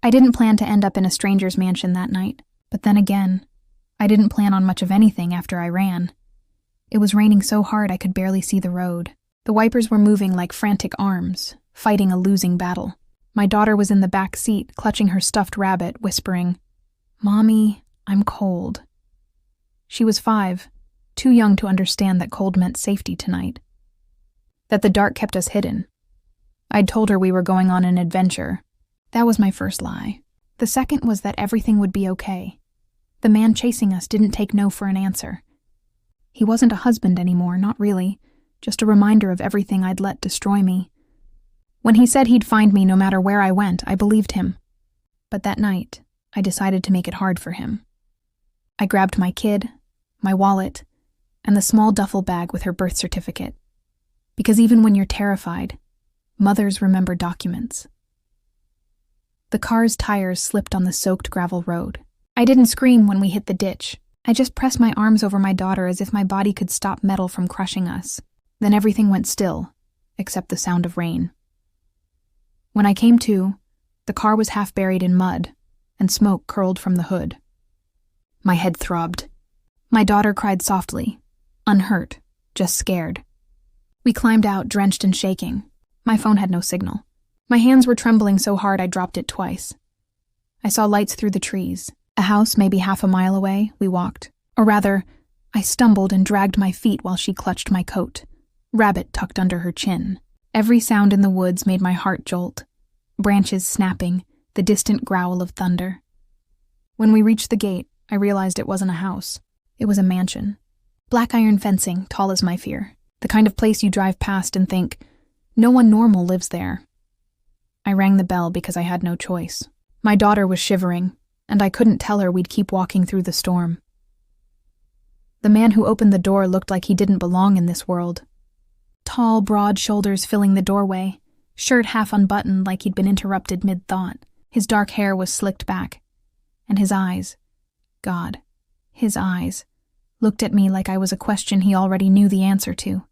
I didn't plan to end up in a stranger's mansion that night, but then again, I didn't plan on much of anything after I ran. It was raining so hard I could barely see the road. The wipers were moving like frantic arms, fighting a losing battle. My daughter was in the back seat, clutching her stuffed rabbit, whispering, "Mommy, I'm cold." She was 5, too young to understand that cold meant safety tonight. That the dark kept us hidden. I'd told her we were going on an adventure. That was my first lie. The second was that everything would be okay. The man chasing us didn't take no for an answer. He wasn't a husband anymore, not really, just a reminder of everything I'd let destroy me. When he said he'd find me no matter where I went, I believed him. But that night, I decided to make it hard for him. I grabbed my kid, my wallet, and the small duffel bag with her birth certificate. Because even when you're terrified, mothers remember documents. The car's tires slipped on the soaked gravel road. I didn't scream when we hit the ditch. I just pressed my arms over my daughter as if my body could stop metal from crushing us. Then everything went still, except the sound of rain. When I came to, the car was half buried in mud, and smoke curled from the hood. My head throbbed. My daughter cried softly, unhurt, just scared. We climbed out, drenched and shaking. My phone had no signal. My hands were trembling so hard I dropped it twice. I saw lights through the trees. A house maybe half a mile away, we walked. Or rather, I stumbled and dragged my feet while she clutched my coat, rabbit tucked under her chin. Every sound in the woods made my heart jolt. Branches snapping, the distant growl of thunder. When we reached the gate, I realized it wasn't a house. It was a mansion. Black iron fencing, tall as my fear. The kind of place you drive past and think, no one normal lives there. I rang the bell because I had no choice. My daughter was shivering, and I couldn't tell her we'd keep walking through the storm. The man who opened the door looked like he didn't belong in this world. Tall, broad shoulders filling the doorway, shirt half unbuttoned like he'd been interrupted mid-thought. His dark hair was slicked back, and his eyes, God, his eyes, looked at me like I was a question he already knew the answer to.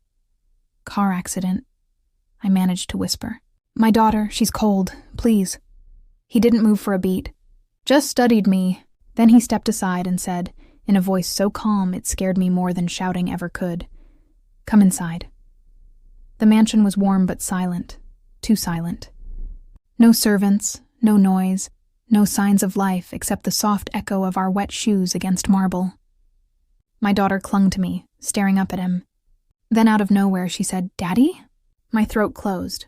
"Car accident," I managed to whisper. "My daughter, she's cold, please." He didn't move for a beat. Just studied me. Then he stepped aside and said, in a voice so calm it scared me more than shouting ever could, "Come inside." The mansion was warm but silent, too silent. No servants, no noise, no signs of life except the soft echo of our wet shoes against marble. My daughter clung to me, staring up at him. Then out of nowhere she said, "Daddy?" My throat closed.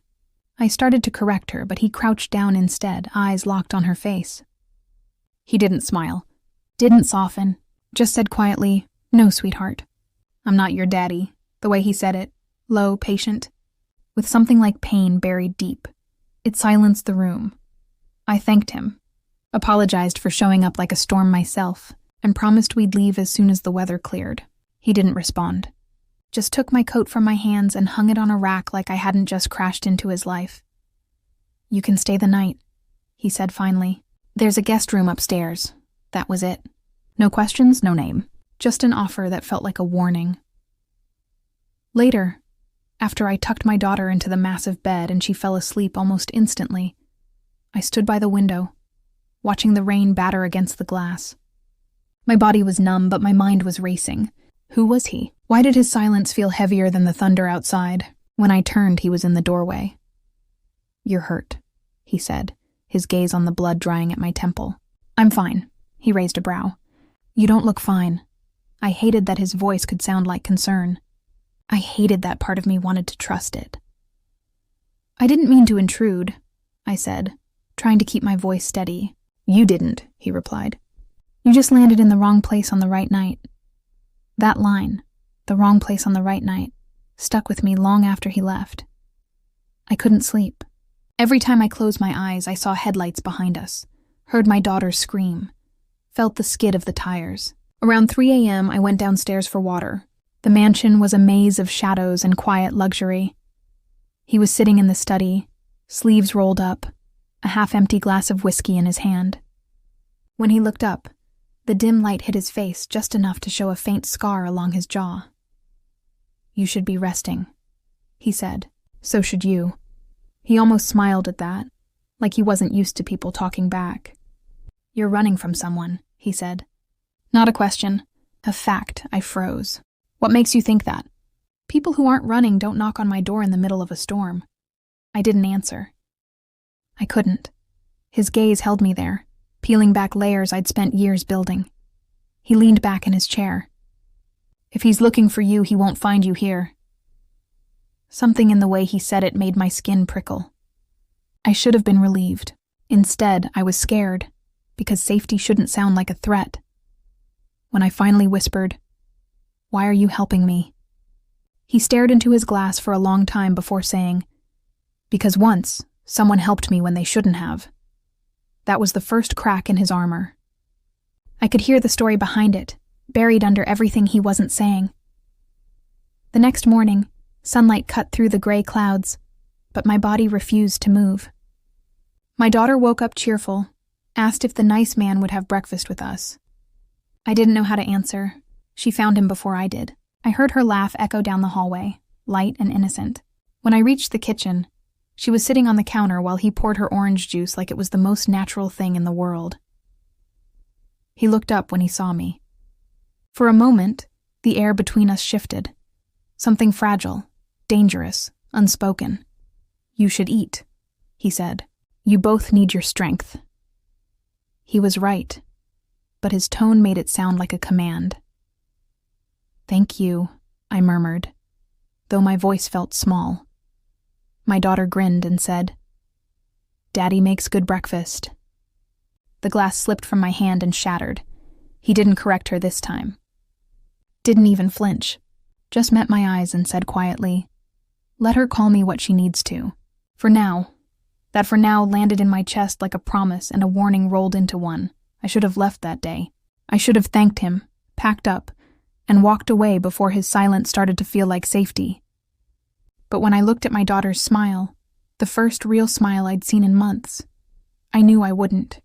I started to correct her, but he crouched down instead, eyes locked on her face. He didn't smile, didn't soften, just said quietly, "No, sweetheart. I'm not your daddy," the way he said it, low, patient, with something like pain buried deep. It silenced the room. I thanked him, apologized for showing up like a storm myself, and promised we'd leave as soon as the weather cleared. He didn't respond. Just took my coat from my hands and hung it on a rack like I hadn't just crashed into his life. "You can stay the night," he said finally. "There's a guest room upstairs." That was it. No questions, no name. Just an offer that felt like a warning. Later, after I tucked my daughter into the massive bed and she fell asleep almost instantly, I stood by the window, watching the rain batter against the glass. My body was numb, but my mind was racing. Who was he? Why did his silence feel heavier than the thunder outside? When I turned, he was in the doorway. "You're hurt," he said, his gaze on the blood drying at my temple. "I'm fine," he raised a brow. "You don't look fine." I hated that his voice could sound like concern. I hated that part of me wanted to trust it. "I didn't mean to intrude," I said, trying to keep my voice steady. "You didn't," he replied. "You just landed in the wrong place on the right night." That line, the wrong place on the right night, stuck with me long after he left. I couldn't sleep. Every time I closed my eyes, I saw headlights behind us, heard my daughter scream, felt the skid of the tires. Around 3 a.m., I went downstairs for water. The mansion was a maze of shadows and quiet luxury. He was sitting in the study, sleeves rolled up, a half-empty glass of whiskey in his hand. When he looked up, the dim light hit his face just enough to show a faint scar along his jaw. "You should be resting," he said. "So should you." He almost smiled at that, like he wasn't used to people talking back. "You're running from someone," he said. Not a question, a fact. I froze. "What makes you think that?" "People who aren't running don't knock on my door in the middle of a storm." I didn't answer. I couldn't. His gaze held me there, peeling back layers I'd spent years building. He leaned back in his chair. "If he's looking for you, he won't find you here." Something in the way he said it made my skin prickle. I should have been relieved. Instead, I was scared, because safety shouldn't sound like a threat. When I finally whispered, "Why are you helping me?" He stared into his glass for a long time before saying, "Because once, someone helped me when they shouldn't have." That was the first crack in his armor. I could hear the story behind it, buried under everything he wasn't saying. The next morning, sunlight cut through the gray clouds, but my body refused to move. My daughter woke up cheerful, asked if the nice man would have breakfast with us. I didn't know how to answer. She found him before I did. I heard her laugh echo down the hallway, light and innocent. When I reached the kitchen, she was sitting on the counter while he poured her orange juice like it was the most natural thing in the world. He looked up when he saw me. For a moment, the air between us shifted. Something fragile, dangerous, unspoken. "You should eat," he said. "You both need your strength." He was right, but his tone made it sound like a command. "Thank you," I murmured, though my voice felt small. My daughter grinned and said, "Daddy makes good breakfast." The glass slipped from my hand and shattered. He didn't correct her this time. Didn't even flinch. Just met my eyes and said quietly, "Let her call me what she needs to. For now." That "for now" landed in my chest like a promise, and a warning rolled into one. I should have left that day. I should have thanked him, packed up, and walked away before his silence started to feel like safety. But when I looked at my daughter's smile, the first real smile I'd seen in months, I knew I wouldn't.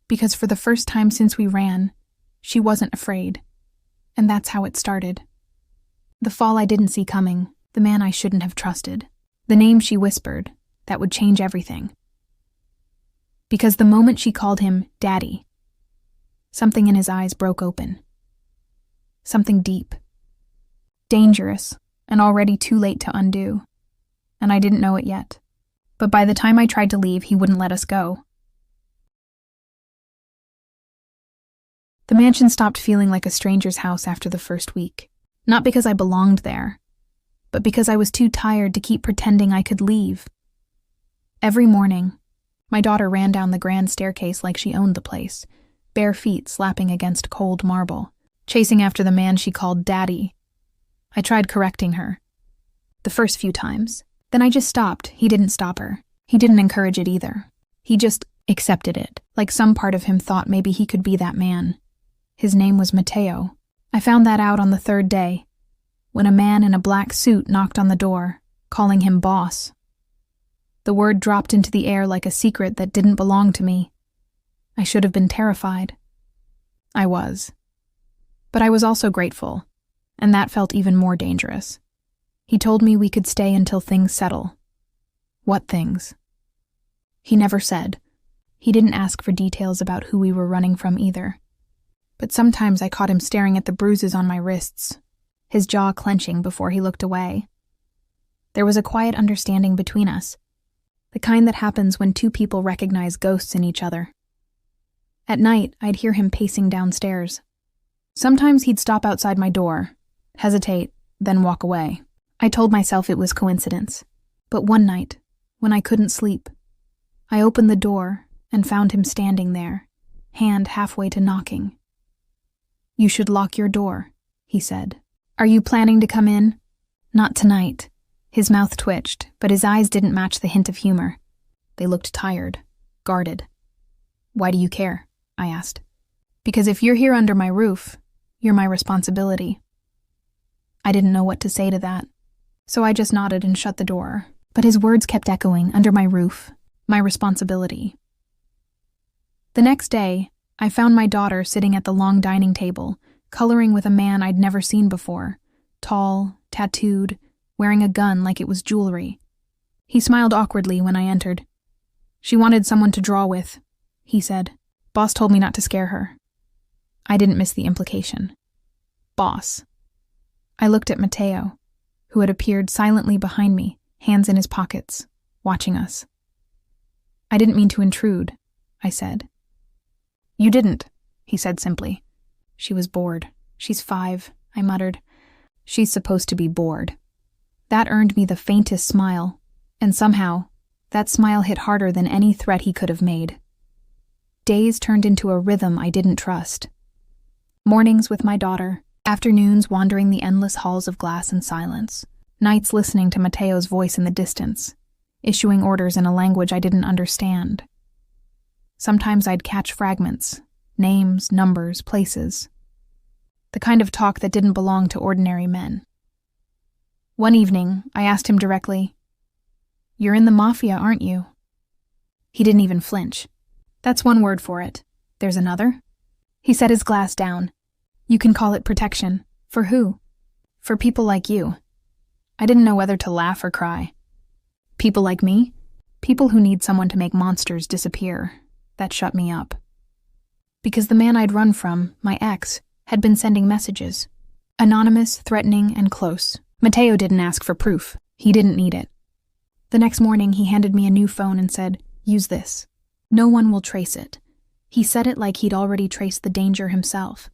Because for the first time since we ran, she wasn't afraid. And that's how it started. The fall I didn't see coming, the man I shouldn't have trusted, the name she whispered, that would change everything. Because the moment she called him Daddy, something in his eyes broke open. Something deep. Dangerous, and already too late to undo. And I didn't know it yet. But by the time I tried to leave, he wouldn't let us go. The mansion stopped feeling like a stranger's house after the first week. Not because I belonged there, but because I was too tired to keep pretending I could leave. Every morning, my daughter ran down the grand staircase like she owned the place, bare feet slapping against cold marble, chasing after the man she called Daddy. I tried correcting her. The first few times. Then I just stopped. He didn't stop her. He didn't encourage it either. He just accepted it, like some part of him thought maybe he could be that man. His name was Mateo. I found that out on the third day, when a man in a black suit knocked on the door, calling him boss. The word dropped into the air like a secret that didn't belong to me. I should have been terrified. I was. But I was also grateful, and that felt even more dangerous. He told me we could stay until things settle. What things? He never said. He didn't ask for details about who we were running from either. But sometimes I caught him staring at the bruises on my wrists, his jaw clenching before he looked away. There was a quiet understanding between us, the kind that happens when two people recognize ghosts in each other. At night, I'd hear him pacing downstairs. Sometimes he'd stop outside my door, hesitate, then walk away. I told myself it was coincidence. But one night, when I couldn't sleep, I opened the door and found him standing there, hand halfway to knocking. "You should lock your door," he said. "Are you planning to come in?" "Not tonight." His mouth twitched, but his eyes didn't match the hint of humor. They looked tired, guarded. "Why do you care?" I asked. "Because if you're here under my roof, you're my responsibility." I didn't know what to say to that, so I just nodded and shut the door. But his words kept echoing, under my roof, my responsibility. The next day, I found my daughter sitting at the long dining table, coloring with a man I'd never seen before, tall, tattooed, wearing a gun like it was jewelry. He smiled awkwardly when I entered. She wanted someone to draw with, he said. Boss told me not to scare her. I didn't miss the implication. Boss. I looked at Mateo, who had appeared silently behind me, hands in his pockets, watching us. I didn't mean to intrude, I said. You didn't, he said simply. She was bored. She's 5, I muttered. She's supposed to be bored. That earned me the faintest smile, and somehow, that smile hit harder than any threat he could have made. Days turned into a rhythm I didn't trust. Mornings with my daughter, afternoons wandering the endless halls of glass and silence, nights listening to Mateo's voice in the distance, issuing orders in a language I didn't understand. Sometimes I'd catch fragments, names, numbers, places. The kind of talk that didn't belong to ordinary men. One evening, I asked him directly, "You're in the Mafia, aren't you?" He didn't even flinch. That's one word for it. There's another? He set his glass down. You can call it protection. For who? For people like you. I didn't know whether to laugh or cry. People like me? People who need someone to make monsters disappear. That shut me up. Because the man I'd run from, my ex, had been sending messages. Anonymous, threatening, and close. Mateo didn't ask for proof. He didn't need it. The next morning, he handed me a new phone and said, "Use this. No one will trace it." He said it like he'd already traced the danger himself.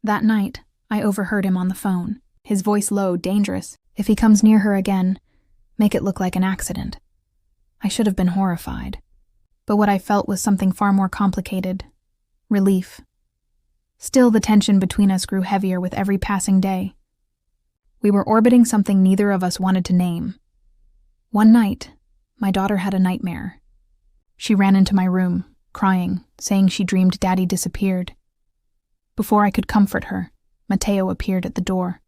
That night, I overheard him on the phone, his voice low, dangerous. If he comes near her again, make it look like an accident. I should have been horrified. But what I felt was something far more complicated. Relief. Still, the tension between us grew heavier with every passing day. We were orbiting something neither of us wanted to name. One night, my daughter had a nightmare. She ran into my room, crying, saying she dreamed Daddy disappeared. Before I could comfort her, Mateo appeared at the door.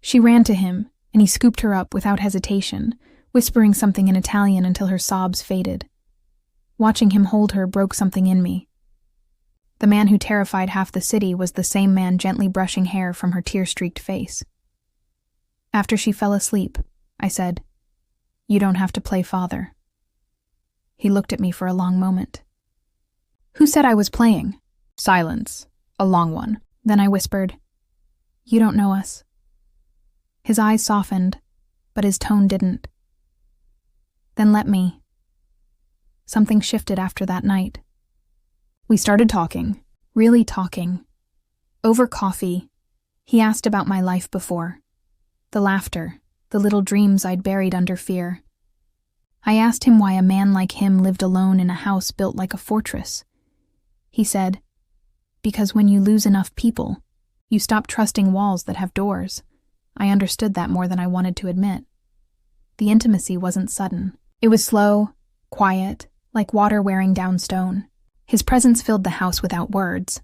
She ran to him, and he scooped her up without hesitation, whispering something in Italian until her sobs faded. Watching him hold her broke something in me. The man who terrified half the city was the same man gently brushing hair from her tear-streaked face. After she fell asleep, I said, "You don't have to play father." He looked at me for a long moment. "Who said I was playing?" Silence, a long one. Then I whispered, "You don't know us." His eyes softened, but his tone didn't. "Then let me." Something shifted after that night. We started talking, really talking. Over coffee, he asked about my life before. The laughter, the little dreams I'd buried under fear. I asked him why a man like him lived alone in a house built like a fortress. He said, "Because when you lose enough people, you stop trusting walls that have doors." I understood that more than I wanted to admit. The intimacy wasn't sudden. It was slow, quiet, like water wearing down stone. His presence filled the house without words.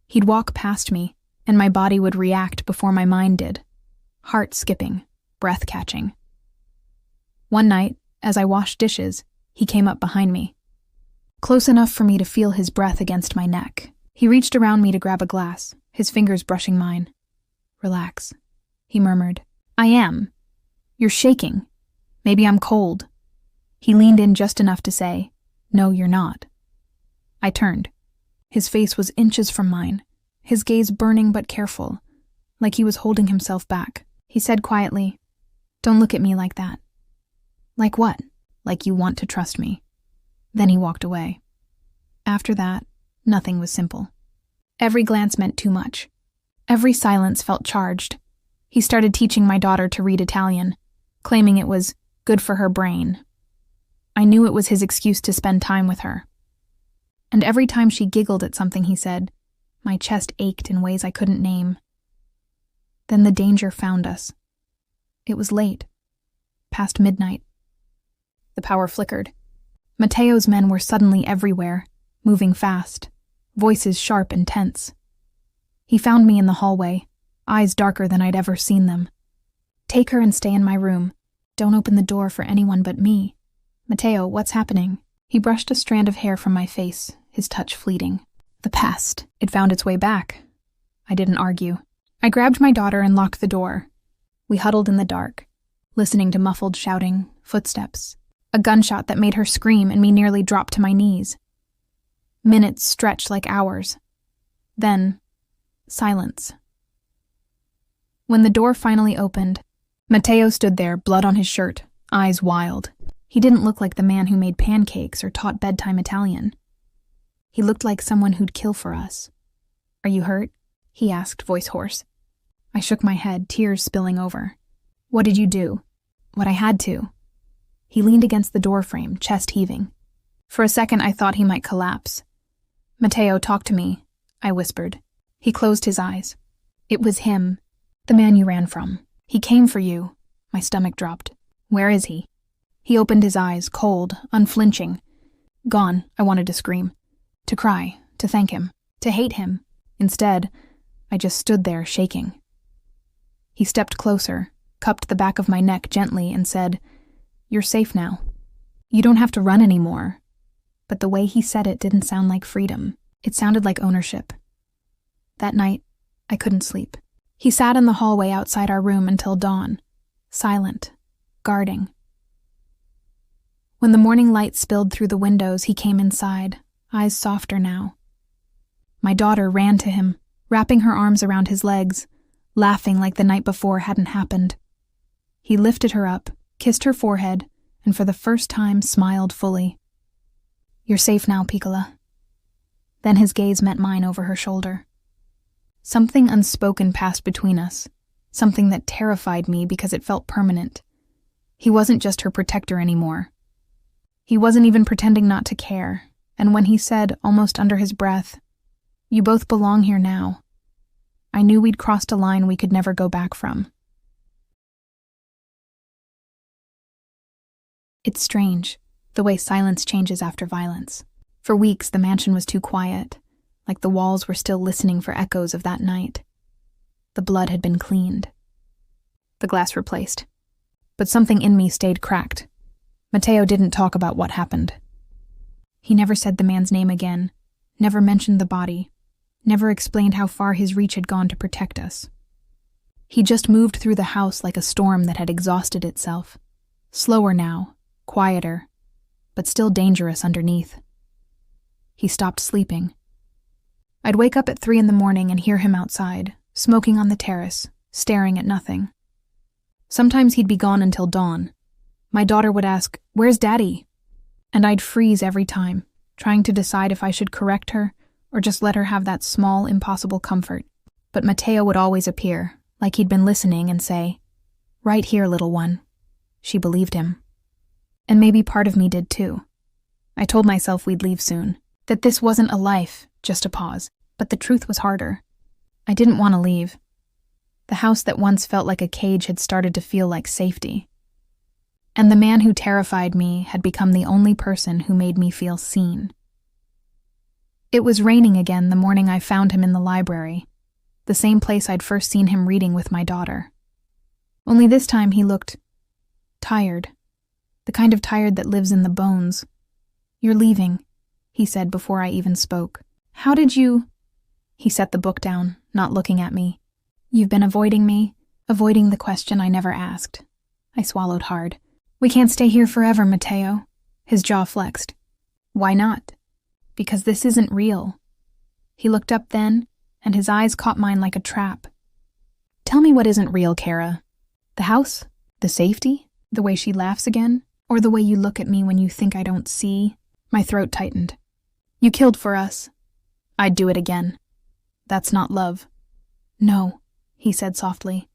He'd walk past me, and my body would react before my mind did. Heart skipping, breath catching. One night, as I washed dishes, he came up behind me. Close enough for me to feel his breath against my neck. He reached around me to grab a glass, his fingers brushing mine. "Relax," he murmured. "I am. You're shaking. Maybe I'm cold." He leaned in just enough to say, "No, you're not." I turned. His face was inches from mine, his gaze burning but careful, like he was holding himself back. He said quietly, "Don't look at me like that." "Like what?" "Like you want to trust me." Then he walked away. After that, nothing was simple. Every glance meant too much. Every silence felt charged. He started teaching my daughter to read Italian, claiming it was good for her brain. I knew it was his excuse to spend time with her. And every time she giggled at something he said, my chest ached in ways I couldn't name. Then the danger found us. It was late, past midnight. The power flickered. Mateo's men were suddenly everywhere, moving fast, voices sharp and tense. He found me in the hallway, eyes darker than I'd ever seen them. "Take her and stay in my room. Don't open the door for anyone but me." "Mateo, what's happening?" He brushed a strand of hair from my face, his touch fleeting. "The past. It found its way back." I didn't argue. I grabbed my daughter and locked the door. We huddled in the dark, listening to muffled shouting, footsteps. A gunshot that made her scream and me nearly drop to my knees. Minutes stretched like hours. Then, silence. When the door finally opened, Matteo stood there, blood on his shirt, eyes wild. He didn't look like the man who made pancakes or taught bedtime Italian. He looked like someone who'd kill for us. "Are you hurt?" he asked, voice hoarse. I shook my head, tears spilling over. "What did you do?" "What I had to." He leaned against the doorframe, chest heaving. For a second I thought he might collapse. "Matteo, talk to me," I whispered. He closed his eyes. "It was him, the man you ran from. He came for you." My stomach dropped. "Where is he?" He opened his eyes, cold, unflinching. "Gone," I wanted to scream. To cry, to thank him, to hate him. Instead, I just stood there, shaking. He stepped closer, cupped the back of my neck gently, and said, "You're safe now. You don't have to run anymore." But the way he said it didn't sound like freedom. It sounded like ownership. That night, I couldn't sleep. He sat in the hallway outside our room until dawn, silent, guarding. When the morning light spilled through the windows, he came inside, eyes softer now. My daughter ran to him, wrapping her arms around his legs, laughing like the night before hadn't happened. He lifted her up, kissed her forehead, and for the first time smiled fully. "You're safe now, Piccola." Then his gaze met mine over her shoulder. Something unspoken passed between us, something that terrified me because it felt permanent. He wasn't just her protector anymore. He wasn't even pretending not to care, and when he said, almost under his breath, "You both belong here now," I knew we'd crossed a line we could never go back from. It's strange, the way silence changes after violence. For weeks, the mansion was too quiet, like the walls were still listening for echoes of that night. The blood had been cleaned, the glass replaced, but something in me stayed cracked. Matteo didn't talk about what happened. He never said the man's name again, never mentioned the body, never explained how far his reach had gone to protect us. He just moved through the house like a storm that had exhausted itself, slower now, quieter, but still dangerous underneath. He stopped sleeping. I'd wake up at 3 a.m. and hear him outside, smoking on the terrace, staring at nothing. Sometimes he'd be gone until dawn. My daughter would ask, "Where's Daddy?" And I'd freeze every time, trying to decide if I should correct her or just let her have that small, impossible comfort. But Matteo would always appear, like he'd been listening, and say, "Right here, little one." She believed him. And maybe part of me did too. I told myself we'd leave soon, that this wasn't a life, just a pause. But the truth was harder. I didn't want to leave. The house that once felt like a cage had started to feel like safety. And the man who terrified me had become the only person who made me feel seen. It was raining again the morning I found him in the library, the same place I'd first seen him reading with my daughter. Only this time he looked tired, the kind of tired that lives in the bones. "You're leaving," he said before I even spoke. "How did you—" He set the book down, not looking at me. "You've been avoiding me, avoiding the question I never asked." I swallowed hard. "We can't stay here forever, Matteo." His jaw flexed. "Why not?" "Because this isn't real." He looked up then, and his eyes caught mine like a trap. "Tell me what isn't real, Kara. The house? The safety? The way she laughs again? Or the way you look at me when you think I don't see?" My throat tightened. "You killed for us." "I'd do it again." "That's not love." "No," he said softly.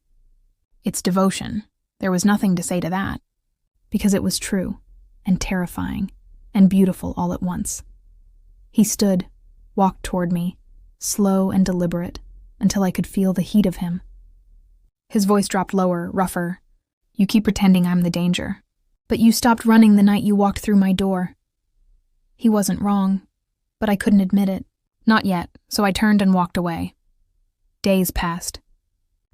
"It's devotion." There was nothing to say to that. Because it was true, and terrifying, and beautiful all at once. He stood, walked toward me, slow and deliberate, until I could feel the heat of him. His voice dropped lower, rougher. "You keep pretending I'm the danger. But you stopped running the night you walked through my door." He wasn't wrong, but I couldn't admit it. Not yet, so I turned and walked away. Days passed.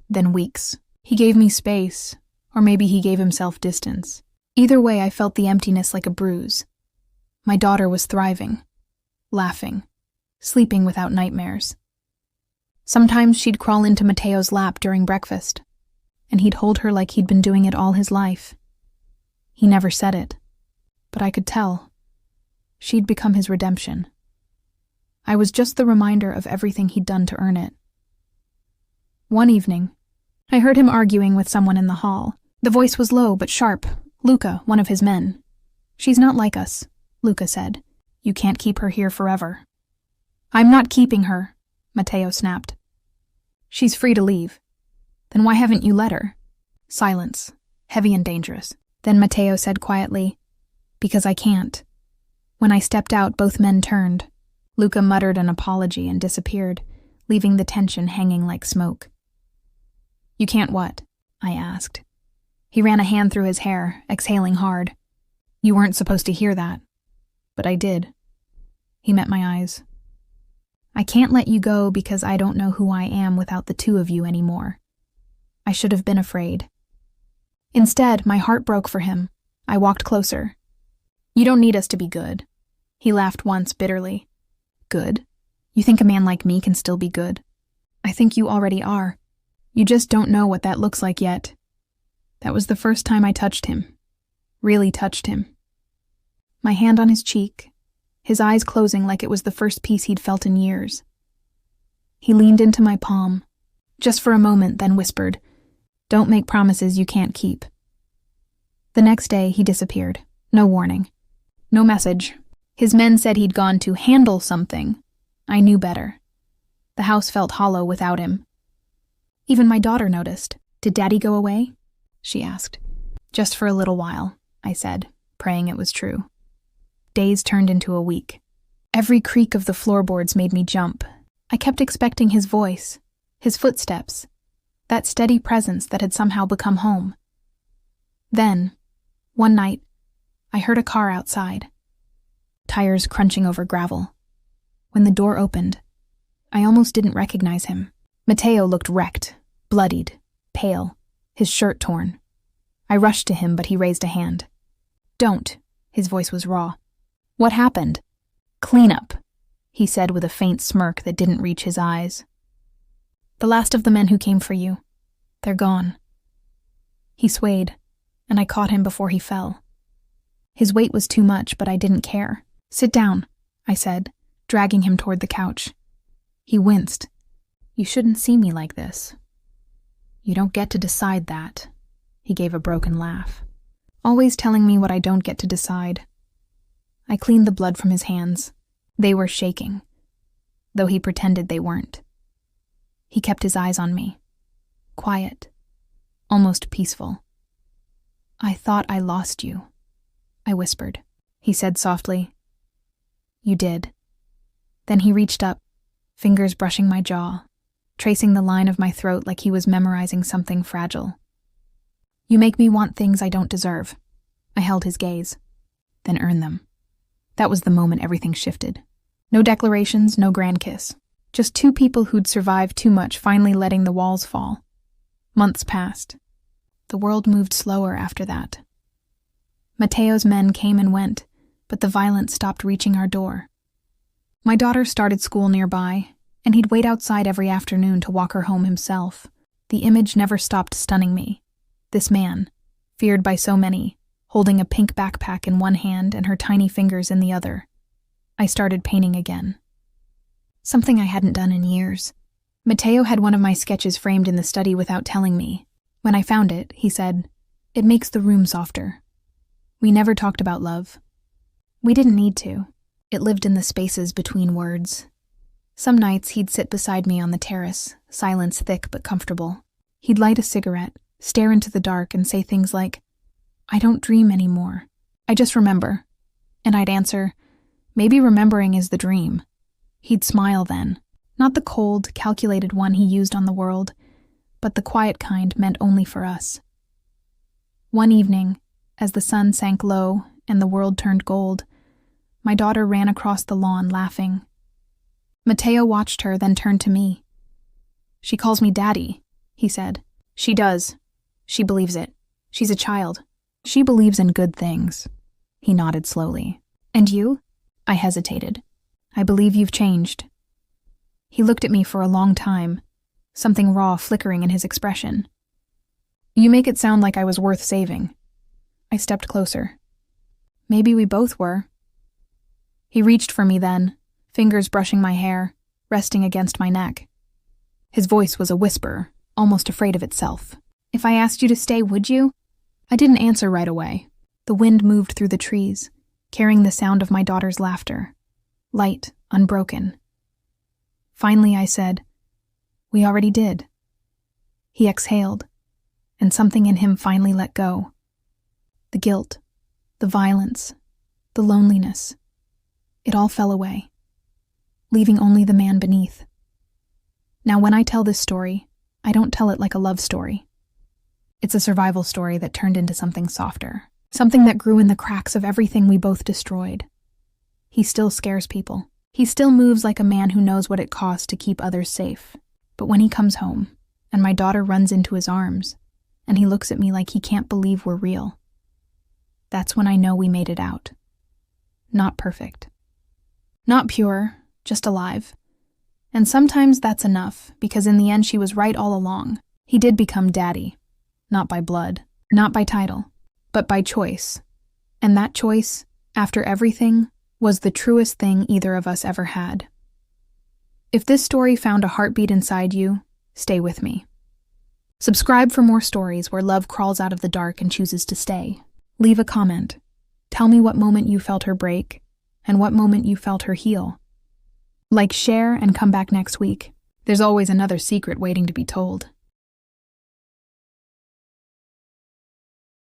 Then weeks. He gave me space, or maybe he gave himself distance. Either way, I felt the emptiness like a bruise. My daughter was thriving, laughing, sleeping without nightmares. Sometimes she'd crawl into Matteo's lap during breakfast, and he'd hold her like he'd been doing it all his life. He never said it, but I could tell. She'd become his redemption. I was just the reminder of everything he'd done to earn it. One evening, I heard him arguing with someone in the hall. The voice was low but sharp. Luca, one of his men. "She's not like us," Luca said. "You can't keep her here forever." "I'm not keeping her," Matteo snapped. "She's free to leave." "Then why haven't you let her?" Silence, heavy and dangerous. Then Matteo said quietly, "Because I can't." When I stepped out, both men turned. Luca muttered an apology and disappeared, leaving the tension hanging like smoke. "You can't what?" I asked. He ran a hand through his hair, exhaling hard. "You weren't supposed to hear that." "But I did." He met my eyes. "I can't let you go because I don't know who I am without the two of you anymore. I should have been afraid." Instead, my heart broke for him. I walked closer. "You don't need us to be good." He laughed once bitterly. "Good? You think a man like me can still be good?" "I think you already are. You just don't know what that looks like yet." That was the first time I touched him. Really touched him. My hand on his cheek, his eyes closing like it was the first peace he'd felt in years. He leaned into my palm, just for a moment, then whispered, "Don't make promises you can't keep." The next day, he disappeared. No warning. No message. His men said he'd gone to handle something. I knew better. The house felt hollow without him. Even my daughter noticed. "Did Daddy go away?" she asked. "Just for a little while," I said, praying it was true. Days turned into a week. Every creak of the floorboards made me jump. I kept expecting his voice, his footsteps, that steady presence that had somehow become home. Then, one night, I heard a car outside, tires crunching over gravel. When the door opened, I almost didn't recognize him. Matteo looked wrecked, bloodied, pale, his shirt torn. I rushed to him, but he raised a hand. "Don't." His voice was raw. "What happened?" "Clean up," he said with a faint smirk that didn't reach his eyes. "The last of the men who came for you. They're gone." He swayed, and I caught him before he fell. His weight was too much, but I didn't care. "Sit down," I said, dragging him toward the couch. He winced. "You shouldn't see me like this." "You don't get to decide that." He gave a broken laugh. "Always telling me what I don't get to decide." I cleaned the blood from his hands. They were shaking, though he pretended they weren't. He kept his eyes on me. Quiet, almost peaceful. "I thought I lost you," I whispered. He said softly, "You did." Then he reached up, fingers brushing my jaw, tracing the line of my throat like he was memorizing something fragile. "You make me want things I don't deserve." I held his gaze. "Then earn them." That was the moment everything shifted. No declarations, no grand kiss. Just two people who'd survived too much finally letting the walls fall. Months passed. The world moved slower after that. Matteo's men came and went, but the violence stopped reaching our door. My daughter started school nearby, and he'd wait outside every afternoon to walk her home himself. The image never stopped stunning me. This man, feared by so many, holding a pink backpack in one hand and her tiny fingers in the other. I started painting again. Something I hadn't done in years. Matteo had one of my sketches framed in the study without telling me. When I found it, he said, "It makes the room softer." We never talked about love. We didn't need to. It lived in the spaces between words. Some nights he'd sit beside me on the terrace, silence thick but comfortable. He'd light a cigarette, stare into the dark, and say things like, "I don't dream anymore. I just remember." And I'd answer, "Maybe remembering is the dream." He'd smile then, not the cold, calculated one he used on the world, but the quiet kind meant only for us. One evening, as the sun sank low and the world turned gold, my daughter ran across the lawn laughing. Matteo watched her, then turned to me. "She calls me Daddy," he said. "She does. She believes it. She's a child. She believes in good things." He nodded slowly. "And you?" I hesitated. "I believe you've changed." He looked at me for a long time, something raw flickering in his expression. "You make it sound like I was worth saving." I stepped closer. Maybe we both were. He reached for me then, fingers brushing my hair, resting against my neck. His voice was a whisper, almost afraid of itself. If I asked you to stay, would you? I didn't answer right away. The wind moved through the trees, carrying the sound of my daughter's laughter, light, unbroken. Finally, I said, "We already did." He exhaled, and something in him finally let go. The guilt, the violence, the loneliness. It all fell away, leaving only the man beneath. Now, when I tell this story, I don't tell it like a love story. It's a survival story that turned into something softer, something that grew in the cracks of everything we both destroyed. He still scares people. He still moves like a man who knows what it costs to keep others safe. But when he comes home, and my daughter runs into his arms, and he looks at me like he can't believe we're real, that's when I know we made it out. Not perfect. Not pure, just alive. And sometimes that's enough, because in the end she was right all along. He did become daddy. Not by blood, not by title, but by choice. And that choice, after everything, was the truest thing either of us ever had. If this story found a heartbeat inside you, stay with me. Subscribe for more stories where love crawls out of the dark and chooses to stay. Leave a comment. Tell me what moment you felt her break, and what moment you felt her heal. Like, share, and come back next week. There's always another secret waiting to be told.